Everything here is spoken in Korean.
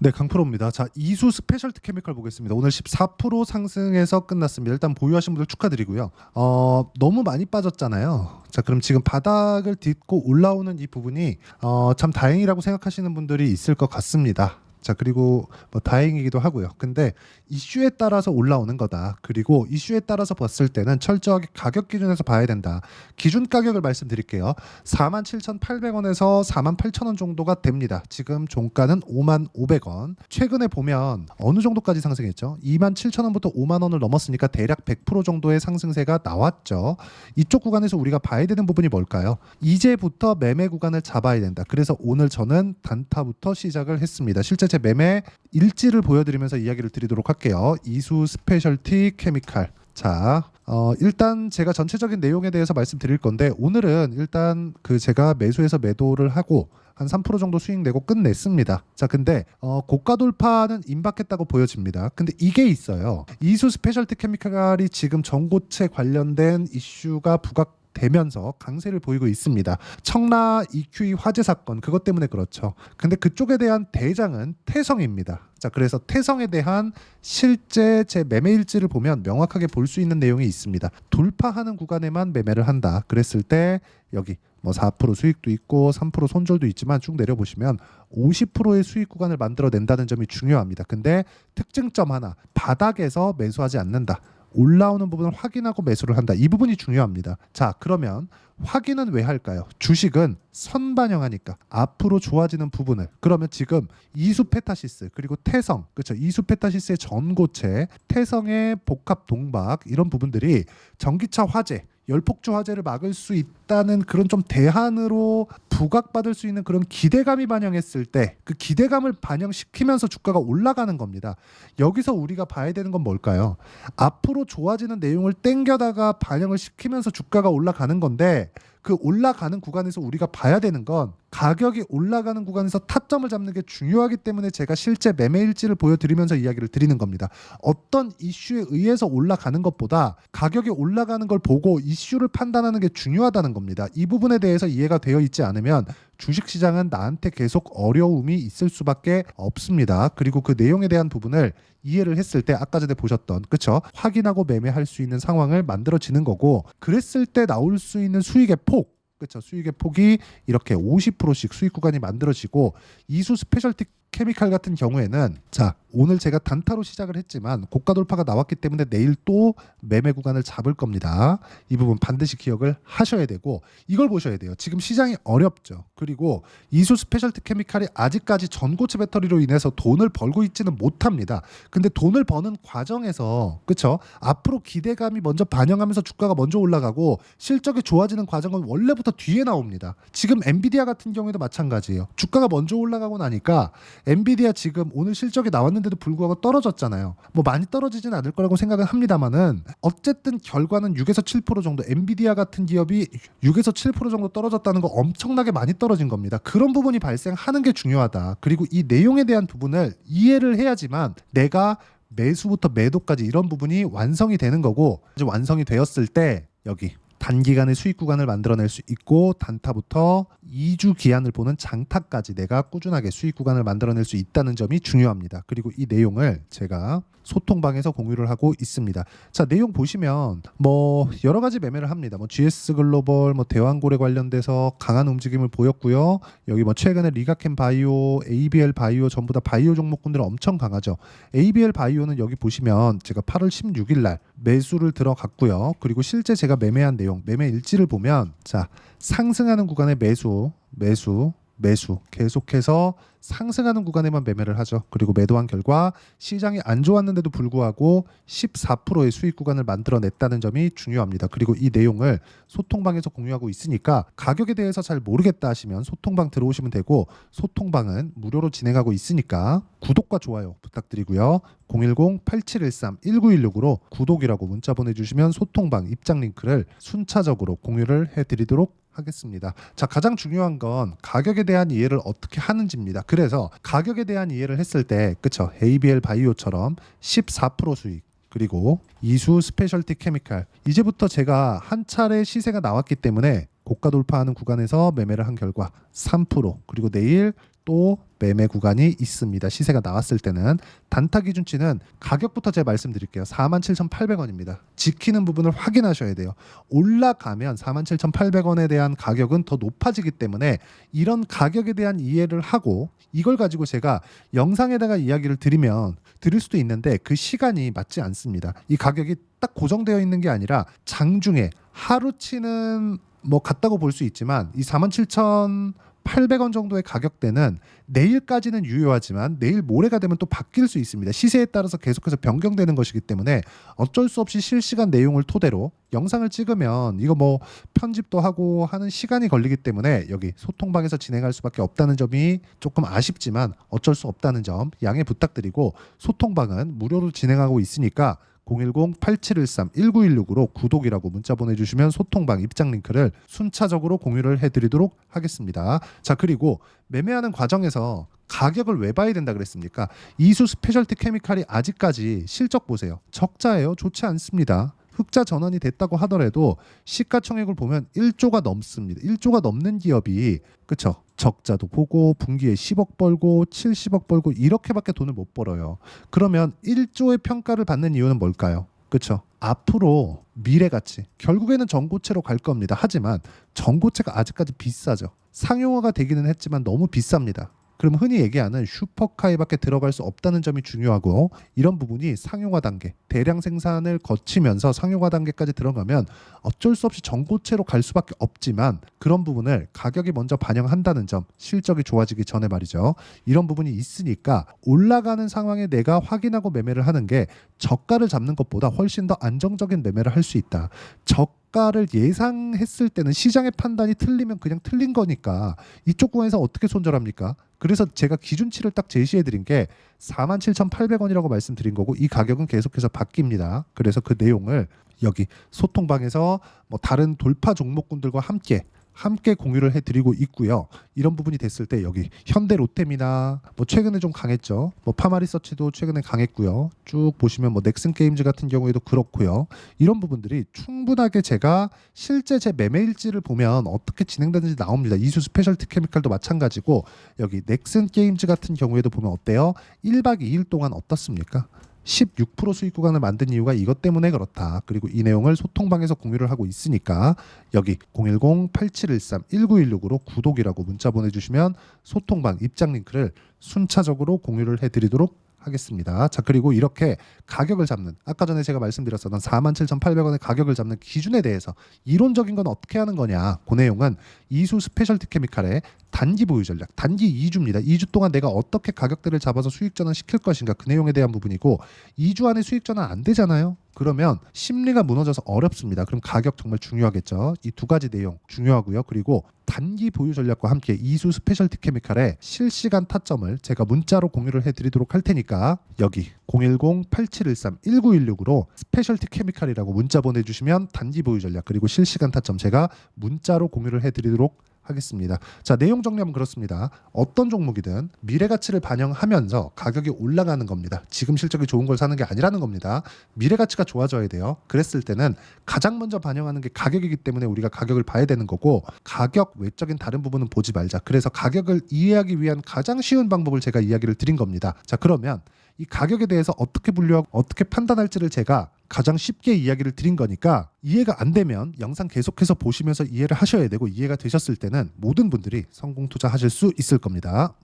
네, 강프로입니다. 자, 이수 스페셜티 케미칼 보겠습니다. 오늘 14% 상승해서 끝났습니다. 일단 보유하신 분들 축하드리고요. 너무 많이 빠졌잖아요. 자, 그럼 지금 바닥을 딛고 올라오는 이 부분이 참 다행이라고 생각하시는 분들이 있을 것 같습니다. 자, 그리고 뭐 다행이기도 하고요. 근데 이슈에 따라서 올라오는 거다. 그리고 이슈에 따라서 봤을 때는 철저하게 가격 기준에서 봐야 된다. 기준 가격을 말씀드릴게요. 47,800원에서 48,000원 정도가 됩니다. 지금 종가는 55,500원. 최근에 보면 어느 정도까지 상승했죠? 27,000원부터 50,000원을 넘었으니까 대략 100% 정도의 상승세가 나왔죠. 이쪽 구간에서 우리가 봐야 되는 부분이 뭘까요? 이제부터 매매 구간을 잡아야 된다. 그래서 오늘 저는 단타부터 시작을 했습니다. 실제 제 매매 일지를 보여드리면서 이야기를 드리도록 할게요. 이수 스페셜티 케미칼. 자, 일단 제가 전체적인 내용에 대해서 말씀드릴 건데 오늘은 일단 제가 매수해서 매도를 하고 한 3% 정도 수익 내고 끝냈습니다. 자, 근데 고가 돌파는 임박했다고 보여집니다. 근데 이게 있어요. 이수 스페셜티 케미칼이 지금 전고체 관련된 이슈가 부각되면서 강세를 보이고 있습니다. 청라 EQE 화재 사건 그것 때문에 그렇죠. 근데 그쪽에 대한 대장은 태성입니다. 자, 그래서 태성에 대한 실제 제 매매 일지를 보면 명확하게 볼 수 있는 내용이 있습니다. 돌파하는 구간에만 매매를 한다. 그랬을 때 여기 뭐 4% 수익도 있고 3% 손절도 있지만 쭉 내려보시면 50%의 수익 구간을 만들어낸다는 점이 중요합니다. 근데 특징점 하나, 바닥에서 매수하지 않는다. 올라오는 부분을 확인하고 매수를 한다. 이 부분이 중요합니다. 자, 그러면 확인은 왜 할까요? 주식은 선반영하니까 앞으로 좋아지는 부분을. 그러면 지금 이수페타시스 그리고 태성, 그렇죠? 이수페타시스의 전고체, 태성의 복합 동박 이런 부분들이 전기차 화재, 열폭주 화재를 막을 수 있다는 그런 좀 대안으로 부각받을 수 있는 그런 기대감이 반영했을 때 그 기대감을 반영시키면서 주가가 올라가는 겁니다. 여기서 우리가 봐야 되는 건 뭘까요? 앞으로 좋아지는 내용을 땡겨다가 반영을 시키면서 주가가 올라가는 건데 그 올라가는 구간에서 우리가 봐야 되는 건 가격이 올라가는 구간에서 타점을 잡는 게 중요하기 때문에 제가 실제 매매 일지를 보여드리면서 이야기를 드리는 겁니다. 어떤 이슈에 의해서 올라가는 것보다 가격이 올라가는 걸 보고 이슈를 판단하는 게 중요하다는 겁니다. 이 부분에 대해서 이해가 되어 있지 않으면 주식시장은 나한테 계속 어려움이 있을 수밖에 없습니다. 그리고 그 내용에 대한 부분을 이해를 했을 때 아까 전에 보셨던 그쵸? 확인하고 매매할 수 있는 상황을 만들어지는 거고 그랬을 때 나올 수 있는 수익의 폭 그렇죠. 수익의 폭이 이렇게 50%씩 수익 구간이 만들어지고 이수 스페셜티 케미칼 같은 경우에는 자 오늘 제가 단타로 시작을 했지만 고가 돌파가 나왔기 때문에 내일 또 매매 구간을 잡을 겁니다. 이 부분 반드시 기억을 하셔야 되고 이걸 보셔야 돼요. 지금 시장이 어렵죠. 그리고 이수 스페셜티 케미칼이 아직까지 전고체 배터리로 인해서 돈을 벌고 있지는 못합니다. 근데 돈을 버는 과정에서 그렇죠? 앞으로 기대감이 먼저 반영하면서 주가가 먼저 올라가고 실적이 좋아지는 과정은 원래부터 뒤에 나옵니다. 지금 엔비디아 같은 경우에도 마찬가지예요. 주가가 먼저 올라가고 나니까 엔비디아 지금 오늘 실적이 나왔는데도 불구하고 떨어졌잖아요. 뭐 많이 떨어지진 않을 거라고 생각은 합니다만은 어쨌든 결과는 6에서 7% 정도 엔비디아 같은 기업이 6에서 7% 정도 떨어졌다는 거 엄청나게 많이 떨어진 겁니다. 그런 부분이 발생하는 게 중요하다. 그리고 이 내용에 대한 부분을 이해를 해야지만 내가 매수부터 매도까지 이런 부분이 완성이 되는 거고 이제 완성이 되었을 때 여기 단기간의 수익 구간을 만들어낼 수 있고 단타부터 2주 기한을 보는 장타까지 내가 꾸준하게 수익 구간을 만들어낼 수 있다는 점이 중요합니다. 그리고 이 내용을 제가 소통방에서 공유를 하고 있습니다. 자, 내용 보시면 뭐 여러 가지 매매를 합니다. 뭐 GS 글로벌, 뭐 대왕고래 관련돼서 강한 움직임을 보였고요. 여기 뭐 최근에 리가캠 바이오, ABL 바이오 전부 다 바이오 종목군들은 엄청 강하죠. ABL 바이오는 여기 보시면 제가 8월 16일 날 매수를 들어갔고요. 그리고 실제 제가 매매한 내용, 매매 일지를 보면 자, 상승하는 구간에 매수 계속해서 상승하는 구간에만 매매를 하죠. 그리고 매도한 결과 시장이 안 좋았는데도 불구하고 14%의 수익 구간을 만들어냈다는 점이 중요합니다. 그리고 이 내용을 소통방에서 공유하고 있으니까 가격에 대해서 잘 모르겠다 하시면 소통방 들어오시면 되고 소통방은 무료로 진행하고 있으니까 구독과 좋아요 부탁드리고요. 010-8713-1916으로 구독이라고 문자 보내주시면 소통방 입장 링크를 순차적으로 공유를 해드리도록 하겠습니다. 자, 가장 중요한 건 가격에 대한 이해를 어떻게 하는지입니다. 그래서 가격에 대한 이해를 했을 때 그쵸? ABL 바이오처럼 14% 수익 그리고 이수 스페셜티 케미칼 이제부터 제가 한 차례 시세가 나왔기 때문에 고가 돌파하는 구간에서 매매를 한 결과 3% 그리고 내일 또 매매 구간이 있습니다. 시세가 나왔을 때는 단타 기준치는 가격부터 제가 말씀드릴게요. 47,800원입니다. 지키는 부분을 확인하셔야 돼요. 올라가면 47,800원에 대한 가격은 더 높아지기 때문에 이런 가격에 대한 이해를 하고 이걸 가지고 제가 영상에다가 이야기를 드릴 수도 있는데 그 시간이 맞지 않습니다. 이 가격이 딱 고정되어 있는 게 아니라 장중에 하루치는 뭐 같다고 볼 수 있지만 이 47,800원 정도의 가격대는 내일까지는 유효하지만 내일 모레가 되면 또 바뀔 수 있습니다. 시세에 따라서 계속해서 변경되는 것이기 때문에 어쩔 수 없이 실시간 내용을 토대로 영상을 찍으면 이거 뭐 편집도 하고 하는 시간이 걸리기 때문에 여기 소통방에서 진행할 수밖에 없다는 점이 조금 아쉽지만 어쩔 수 없다는 점 양해 부탁드리고 소통방은 무료로 진행하고 있으니까 010-8713-1916으로 구독이라고 문자 보내주시면 소통방 입장 링크를 순차적으로 공유를 해드리도록 하겠습니다. 자, 그리고 매매하는 과정에서 가격을 왜 봐야 된다 그랬습니까? 이수 스페셜티 케미칼이 아직까지 실적 보세요. 적자예요. 좋지 않습니다. 흑자 전환이 됐다고 하더라도 시가총액을 보면 1조가 넘습니다. 1조가 넘는 기업이 그쵸? 적자도 보고 분기에 10억 벌고 70억 벌고 이렇게밖에 돈을 못 벌어요. 그러면 1조의 평가를 받는 이유는 뭘까요? 그쵸? 앞으로 미래 가치 결국에는 전고체로 갈 겁니다. 하지만 전고체가 아직까지 비싸죠. 상용화가 되기는 했지만 너무 비쌉니다. 그럼 흔히 얘기하는 슈퍼카에밖에 들어갈 수 없다는 점이 중요하고 이런 부분이 상용화 단계, 대량 생산을 거치면서 상용화 단계까지 들어가면 어쩔 수 없이 전고체로 갈 수밖에 없지만 그런 부분을 가격이 먼저 반영한다는 점, 실적이 좋아지기 전에 말이죠. 이런 부분이 있으니까 올라가는 상황에 내가 확인하고 매매를 하는 게 저가를 잡는 것보다 훨씬 더 안정적인 매매를 할 수 있다. 저가를 예상했을 때는 시장의 판단이 틀리면 그냥 틀린 거니까 이쪽 구간에서 어떻게 손절합니까? 그래서 제가 기준치를 딱 제시해 드린 게 47,800원이라고 말씀드린 거고 이 가격은 계속해서 바뀝니다. 그래서 그 내용을 여기 소통방에서 뭐 다른 돌파 종목군들과 함께 공유를 해드리고 있고요. 이런 부분이 됐을 때 여기 현대 롯데미나 뭐 최근에 좀 강했죠. 뭐 파마리서치도 최근에 강했고요. 쭉 보시면 뭐 넥슨 게임즈 같은 경우에도 그렇고요. 이런 부분들이 충분하게 제가 실제 제 매매 일지를 보면 어떻게 진행되는지 나옵니다. 이수 스페셜티 케미칼도 마찬가지고 여기 넥슨 게임즈 같은 경우에도 보면 어때요? 1박 2일 동안 어떻습니까? 16% 수익 구간을 만든 이유가 이것 때문에 그렇다. 그리고 이 내용을 소통방에서 공유를 하고 있으니까 여기 010-8713-1916으로 구독이라고 문자 보내주시면 소통방 입장 링크를 순차적으로 공유를 해드리도록 하겠습니다. 자, 그리고 이렇게 가격을 잡는 아까 전에 제가 말씀드렸었던 47,800원의 가격을 잡는 기준에 대해서 이론적인 건 어떻게 하는 거냐. 그 내용은 이수 스페셜티 케미칼의 단기 보유 전략, 단기 2주입니다. 2주 동안 내가 어떻게 가격대를 잡아서 수익 전환 시킬 것인가 그 내용에 대한 부분이고 2주 안에 수익 전환 안 되잖아요. 그러면 심리가 무너져서 어렵습니다. 그럼 가격 정말 중요하겠죠. 이 두 가지 내용 중요하고요. 그리고 단기 보유 전략과 함께 이수 스페셜티 케미칼의 실시간 타점을 제가 문자로 공유를 해드리도록 할 테니까 여기 010-8713-1916으로 스페셜티 케미칼이라고 문자 보내주시면 단기 보유 전략 그리고 실시간 타점 제가 문자로 공유를 해드리도록 하겠습니다. 자, 내용 정리하면 그렇습니다. 어떤 종목이든 미래 가치를 반영하면서 가격이 올라가는 겁니다. 지금 실적이 좋은 걸 사는 게 아니라는 겁니다. 미래 가치가 좋아져야 돼요. 그랬을 때는 가장 먼저 반영하는 게 가격이기 때문에 우리가 가격을 봐야 되는 거고 가격 외적인 다른 부분은 보지 말자. 그래서 가격을 이해하기 위한 가장 쉬운 방법을 제가 이야기를 드린 겁니다. 자, 그러면 이 가격에 대해서 어떻게 분류하고 어떻게 판단할지를 제가 가장 쉽게 이야기를 드린 거니까 이해가 안 되면 영상 계속해서 보시면서 이해를 하셔야 되고 이해가 되셨을 때는 모든 분들이 성공 투자하실 수 있을 겁니다.